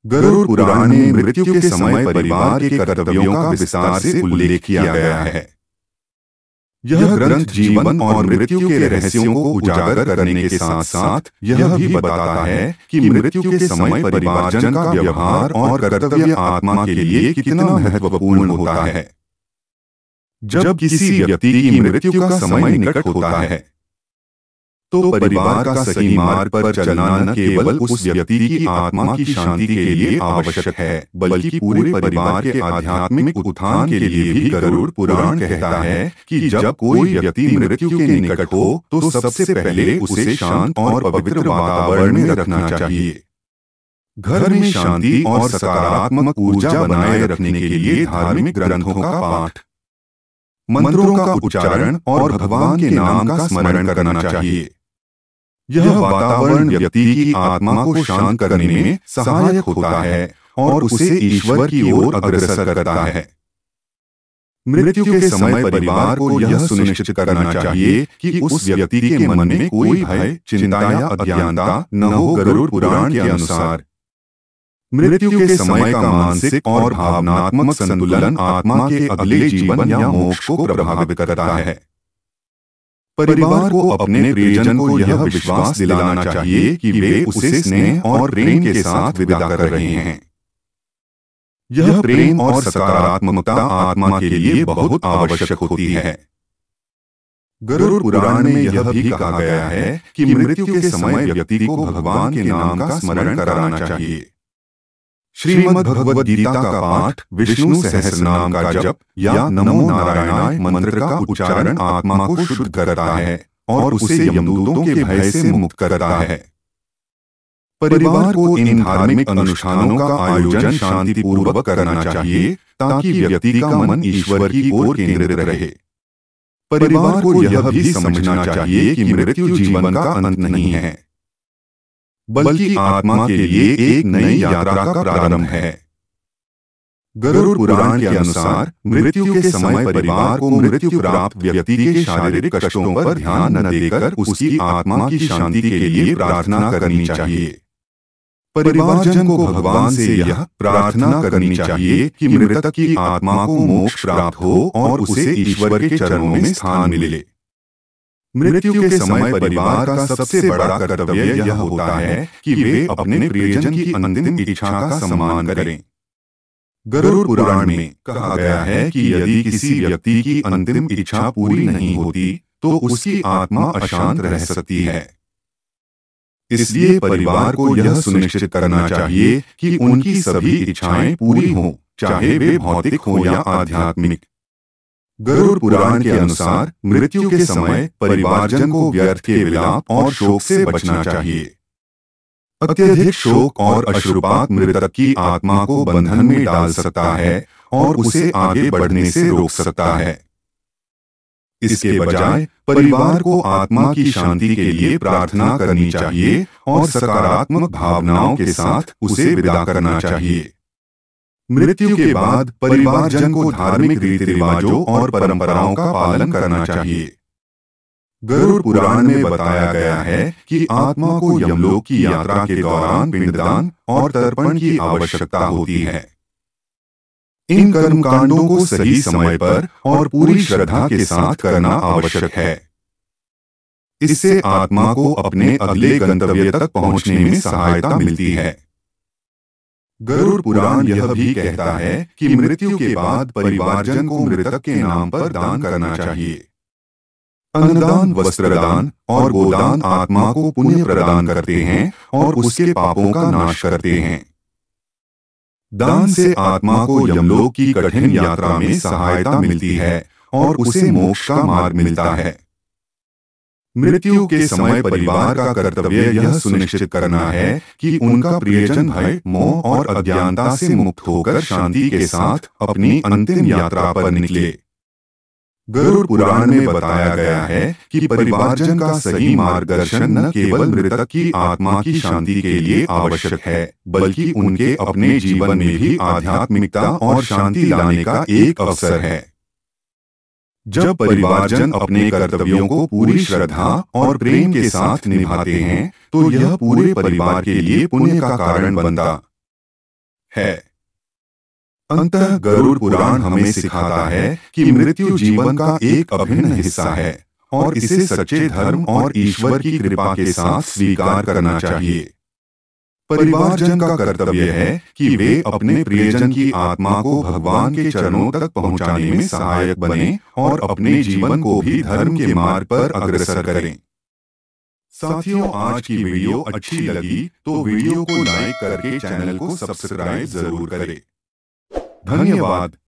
गरुड़ पुराण में मृत्यु के समय परिवार के कर्तव्यों का विस्तार से उल्लेख किया गया है। यह ग्रंथ जीवन और मृत्यु के रहस्यों को उजागर करने के साथ साथ यह भी बताता है कि मृत्यु के समय परिवारजन का व्यवहार और कर्तव्य आत्मा के लिए कितना महत्वपूर्ण होता है। जब किसी व्यक्ति की मृत्यु का समय निकट होता है तो परिवार का सही मार्ग पर चलना न केवल उस व्यक्ति की आत्मा की शांति के लिए आवश्यक है, बल्कि पूरे परिवार के आध्यात्मिक उत्थान के लिए भी। गरुड़ पुराण कहता है कि जब कोई व्यक्ति मृत्यु के निकट हो तो सबसे पहले उसे शांत और पवित्र वातावरण में रखना चाहिए। घर में शांति और सकारात्मक ऊर्जा बनाए रखने के लिए धार्मिक ग्रंथों का पाठ, मंत्रों का उच्चारण और भगवान के नाम का स्मरण करना चाहिए। यह वातावरण व्यक्ति की आत्मा को शांत करने में सहायक होता है और उसे ईश्वर की ओर अग्रसर करता है। मृत्यु के समय परिवार को यह सुनिश्चित करना चाहिए कि उस व्यक्ति के मन में कोई भय, चिंता या अज्ञानता न हो। गरुड़ पुराण के अनुसार मृत्यु के समय का मानसिक और भावनात्मक संतुलन आत्मा के अगले जीवन या मोक्ष को प्रभावित करता है। परिवार को अपने प्रियजन को यह विश्वास दिलाना चाहिए कि वे उसे स्नेह और प्रेम के साथ विदा कर रहे हैं। यह प्रेम और सकारात्मकता आत्मा के लिए बहुत आवश्यक होती है। गरुड़ पुराण में यह भी कहा गया है कि मृत्यु के समय व्यक्ति को भगवान के नाम का स्मरण कराना चाहिए। श्रीमद् भगवद गीता का पाठ, विष्णु सहस्रनाम का जप या नमो नारायणाय मंत्र का उच्चारण आत्मा को शुद्ध करता है और उसे यमदूतों के भय से मुक्त करता है। परिवार को इन धार्मिक अनुष्ठानों का आयोजन शांतिपूर्वक करना चाहिए ताकि व्यक्ति का मन ईश्वर की ओर केंद्रित रहे। परिवार को यह भी समझना चाहिए कि मृत्यु जीवन का अंत नहीं है, बल्कि आत्मा के लिए एक नई यात्रा का प्रारंभ है। गरुड़ पुराण के अनुसार मृत्यु के समय परिवार को मृत्यु प्राप्त व्यक्ति के शारीरिक कष्टों पर ध्यान न देकर उसकी आत्मा की शांति के लिए प्रार्थना करनी चाहिए। परिवारजन को भगवान से यह प्रार्थना करनी चाहिए कि मृतक की आत्मा को मोक्ष प्राप्त हो और उसे ईश्वर के चरणों में स्थान मिले। मृत्यु के समय परिवार का सबसे बड़ा कर्तव्य यह होता है कि वे अपने प्रियजन की अंतिम इच्छा का सम्मान करें। गरुड़ पुराण में कहा गया है कि यदि किसी व्यक्ति की अंतिम इच्छा पूरी नहीं होती तो उसकी आत्मा अशांत रह सकती है। इसलिए परिवार को यह सुनिश्चित करना चाहिए कि उनकी सभी इच्छाएं पूरी हों, चाहे वे भौतिक हों या आध्यात्मिक। गरुड़ पुराण के अनुसार मृत्यु के समय परिवारजन को व्यर्थ के विलाप और शोक से बचना चाहिए। अत्यधिक शोक और अश्रुपात मृतक की आत्मा को बंधन में डाल सकता है और उसे आगे बढ़ने से रोक सकता है। इसके बजाय परिवार को आत्मा की शांति के लिए प्रार्थना करनी चाहिए और सकारात्मक भावनाओं के साथ उसे विदा करना चाहिए। मृत्यु के बाद परिवारजन को धार्मिक रीति रिवाजों और परंपराओं का पालन करना चाहिए। गरुड़ पुराण में बताया गया है कि आत्मा को यमलोक की यात्रा के दौरान पिंडदान और तर्पण की आवश्यकता होती है। इन कर्मकांडों को सही समय पर और पूरी श्रद्धा के साथ करना आवश्यक है। इससे आत्मा को अपने अगले गंतव्य तक पहुंचने में सहायता मिलती है। गरुड़ पुराण यह भी कहता है कि मृत्यु के बाद परिवारजन को मृतक के नाम पर दान करना चाहिए। अन्नदान, वस्त्रदान और गोदान आत्मा को पुण्य प्रदान करते हैं और उसके पापों का नाश करते हैं। दान से आत्मा को यमलोक की कठिन यात्रा में सहायता मिलती है और उसे मोक्ष का मार्ग मिलता है। मृत्यु के समय परिवार का कर्तव्य यह सुनिश्चित करना है कि उनका प्रियजन भय, मोह और अज्ञानता से मुक्त होकर शांति के साथ अपनी अंतिम यात्रा पर निकले। गरुड़ पुराण में बताया गया है कि परिवारजन का सही मार्गदर्शन न केवल मृतक की आत्मा की शांति के लिए आवश्यक है, बल्कि उनके अपने जीवन में भी आध्यात्मिकता और शांति लाने का एक अवसर है। जब परिवारजन अपने कर्तव्यों को पूरी श्रद्धा और प्रेम के साथ निभाते हैं तो यह पूरे परिवार के लिए पुण्य का कारण बनता है। अंततः गरुड़ पुराण हमें सिखाता है कि मृत्यु जीवन का एक अभिन्न हिस्सा है और इसे सच्चे धर्म और ईश्वर की कृपा के साथ स्वीकार करना चाहिए। परिवारजन का कर्तव्य है कि वे अपने प्रियजन की आत्मा को भगवान के चरणों तक पहुंचाने में सहायक बने और अपने जीवन को भी धर्म के मार्ग पर अग्रसर करें। साथियों, आज की वीडियो अच्छी लगी तो वीडियो को लाइक करके चैनल को सब्सक्राइब जरूर करें। धन्यवाद।